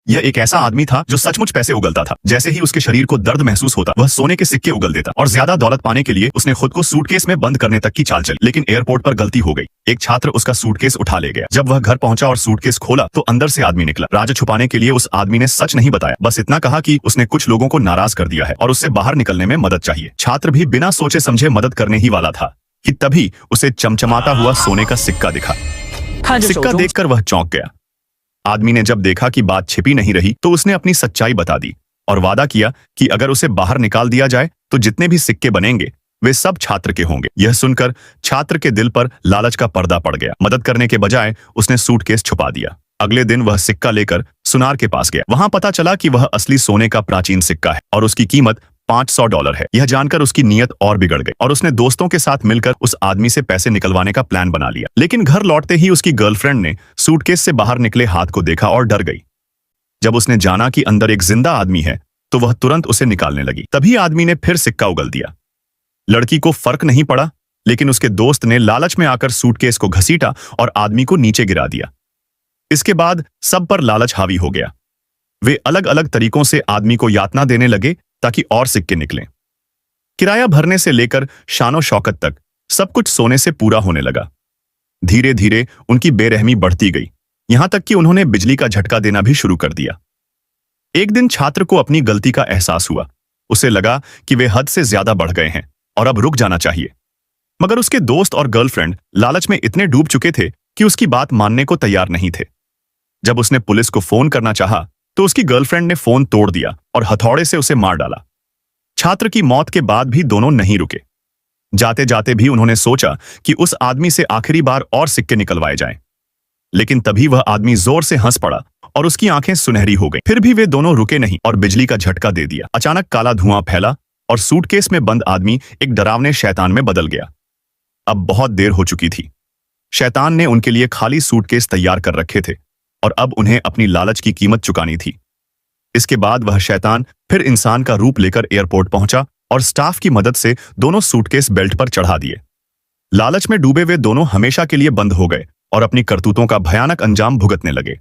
यह एक ऐसा आदमी था जो सचमुच पैसे उगलता था। जैसे ही उसके शरीर को दर्द महसूस होता, वह सोने के सिक्के उगल देता और ज्यादा दौलत पाने के लिए उसने खुद को सूटकेस में बंद करने तक की चाल चली। लेकिन एयरपोर्ट पर गलती हो गई। एक छात्र उसका सूटकेस उठा ले गया। जब वह घर पहुंचा और सूटकेस खोला तो अंदर से आदमी निकला। राज छुपाने के लिए उस आदमी ने सच नहीं बताया, बस इतना कहा कि उसने कुछ लोगों को नाराज कर दिया है और उससे बाहर निकलने में मदद चाहिए। छात्र भी बिना सोचे समझे मदद करने ही वाला था कि तभी उसे चमचमाता हुआ सोने का सिक्का दिखा। सिक्का देखकर वह चौंक गया। आदमी ने जब देखा कि बात छिपी नहीं रही तो उसने अपनी सच्चाई बता दी और वादा किया कि अगर उसे बाहर निकाल दिया जाए तो जितने भी सिक्के बनेंगे वे सब छात्र के होंगे। यह सुनकर छात्र के दिल पर लालच का पर्दा पड़ गया। मदद करने के बजाय उसने सूटकेस छुपा दिया। अगले दिन वह सिक्का लेकर सुनार के पास गया। वहां पता चला कि वह असली सोने का प्राचीन सिक्का है और उसकी कीमत $500 है। यह जानकर उसकी नीयत और बिगड़ गई और उसने दोस्तों के साथ मिलकर उस आदमी से पैसे निकलवाने का प्लान बना लिया। लेकिन घर लौटते ही उसकी गर्लफ्रेंड ने सूटकेस से बाहर निकले हाथ को देखा और डर गई। जब उसने जाना कि अंदर एक जिंदा आदमी है तो वह तुरंत उसे निकालने लगी। तभी आदमी ने फिर सिक्का उगल दिया। लड़की को फर्क नहीं पड़ा, लेकिन उसके दोस्त ने लालच में आकर सूटकेस को घसीटा और आदमी को नीचे गिरा दिया। इसके बाद सब पर लालच हावी हो गया। वे अलग अलग तरीकों से आदमी को यातना देने लगे ताकि और सिक्के निकलें। किराया भरने से लेकर शानो शौकत तक सब कुछ सोने से पूरा होने लगा। धीरे धीरे उनकी बेरहमी बढ़ती गई, यहां तक कि उन्होंने बिजली का झटका देना भी शुरू कर दिया। एक दिन छात्र को अपनी गलती का एहसास हुआ। उसे लगा कि वे हद से ज्यादा बढ़ गए हैं और अब रुक जाना चाहिए। मगर उसके दोस्त और गर्लफ्रेंड लालच में इतने डूब चुके थे कि उसकी बात मानने को तैयार नहीं थे। जब उसने पुलिस को फोन करना चाहा तो उसकी गर्लफ्रेंड ने फोन तोड़ दिया और हथौड़े से उसे मार डाला। छात्र की मौत के बाद भी दोनों नहीं रुके। जाते जाते भी उन्होंने सोचा कि उस आदमी से आखिरी बार और सिक्के निकलवाए जाएं। लेकिन तभी वह आदमी जोर से हंस पड़ा और उसकी आंखें सुनहरी हो गईं। फिर भी वे दोनों रुके नहीं और बिजली का झटका दे दिया। अचानक काला धुआं फैला और सूटकेस में बंद आदमी एक डरावने शैतान में बदल गया। अब बहुत देर हो चुकी थी। शैतान ने उनके लिए खाली सूटकेस तैयार कर रखे थे और अब उन्हें अपनी लालच की कीमत चुकानी थी। इसके बाद वह शैतान फिर इंसान का रूप लेकर एयरपोर्ट पहुंचा और स्टाफ की मदद से दोनों सूटकेस बेल्ट पर चढ़ा दिए। लालच में डूबे वे दोनों हमेशा के लिए बंद हो गए और अपनी करतूतों का भयानक अंजाम भुगतने लगे।